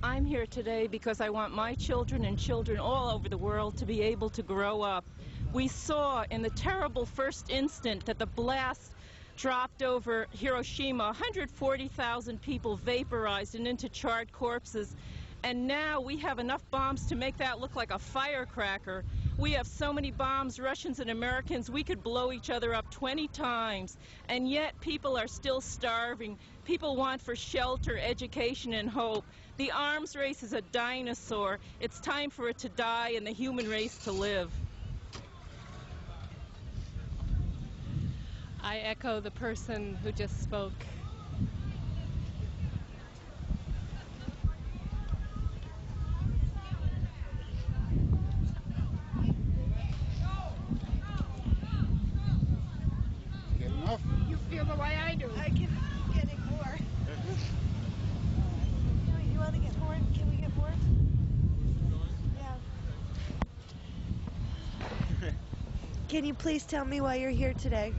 I'm here today because I want my children and children all over the world to be able to grow up. We saw in the terrible first instant that the blast dropped over Hiroshima, 140,000 people vaporized and into charred corpses. And now we have enough bombs to make that look like a firecracker. We have so many bombs, Russians and Americans, we could blow each other up 20 times. And yet people are still starving. People want for shelter, education, and hope. The arms race is a dinosaur. It's time for it to die and the human race to live. I echo the person who just spoke. Get enough? You feel the way I do. I keep getting more. You want to get more? Can we get more? Yeah. Can you please tell me why you're here today?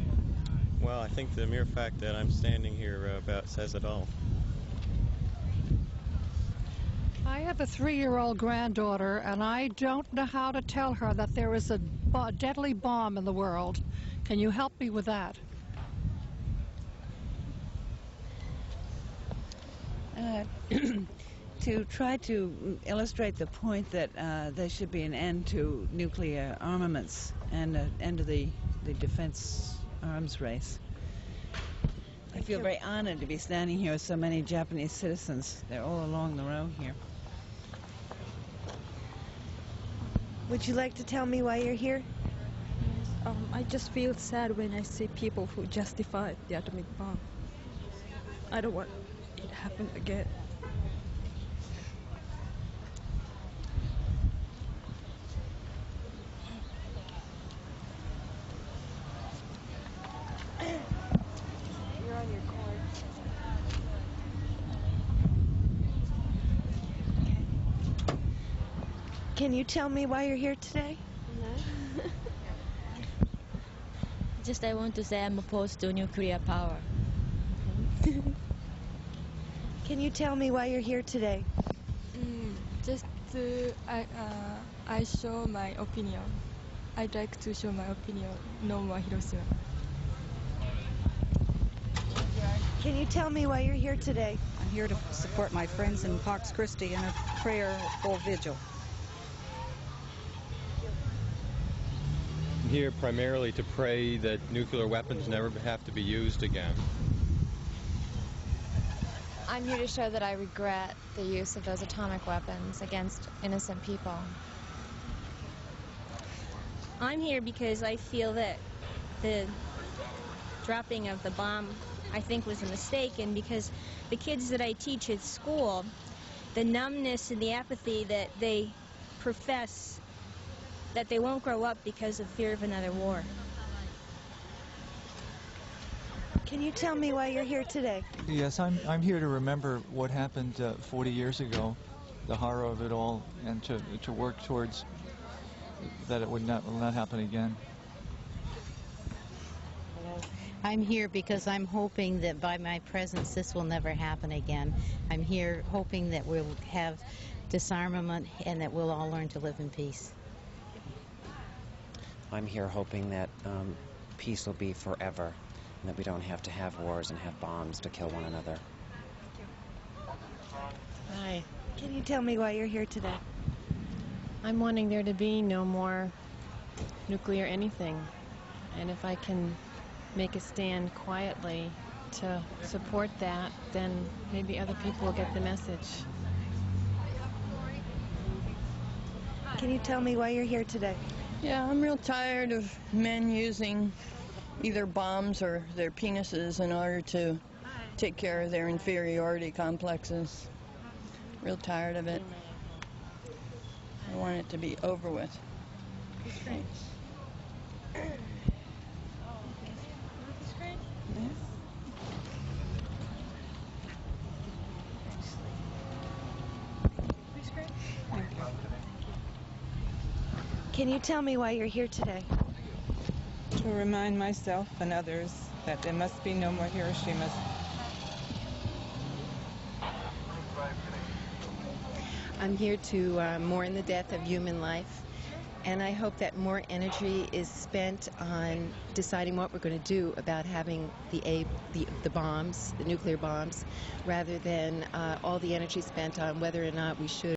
Well, I think the mere fact that I'm standing here about says it all. I have a 3-year-old granddaughter, and I don't know how to tell her that there is a deadly bomb in the world. Can you help me with that? To try to illustrate the point that there should be an end to nuclear armaments and an end to the defense arms race. I feel very honored to be standing here with so many Japanese citizens. They're all along the row here. Would you like to tell me why you're here? I just feel sad when I see people who justify the atomic bomb. I don't want it to happen again. You're on your cord. Can you tell me why you're here today? No. Just I want to say I'm opposed to nuclear power. Can you tell me why you're here today? Just I show my opinion. I'd like to show my opinion. No more Hiroshima. Can you tell me why you're here today? I'm here to support my friends in Pax Christi in a prayerful vigil. I'm here primarily to pray that nuclear weapons never have to be used again. I'm here to show that I regret the use of those atomic weapons against innocent people. I'm here because I feel that the dropping of the bomb, I think, was a mistake, and because the kids that I teach at school, the numbness and the apathy that they profess, that they won't grow up because of fear of another war. Can you tell me why you're here today? Yes, I'm here to remember what happened 40 years ago, the horror of it all, and to work towards that it will not happen again. I'm here because I'm hoping that by my presence this will never happen again. I'm here hoping that we'll have disarmament and that we'll all learn to live in peace. I'm here hoping that peace will be forever and that we don't have to have wars and have bombs to kill one another. Hi. Can you tell me why you're here today? I'm wanting there to be no more nuclear anything. And if I can make a stand quietly to support that, then maybe other people will get the message. Can you tell me why you're here today? Yeah, I'm real tired of men using either bombs or their penises in order to take care of their inferiority complexes. Real tired of it. I want it to be over with. Can you tell me why you're here today? To remind myself and others that there must be no more Hiroshimas. I'm here to mourn the death of human life, and I hope that more energy is spent on deciding what we're going to do about having the bombs, the nuclear bombs, rather than all the energy spent on whether or not we should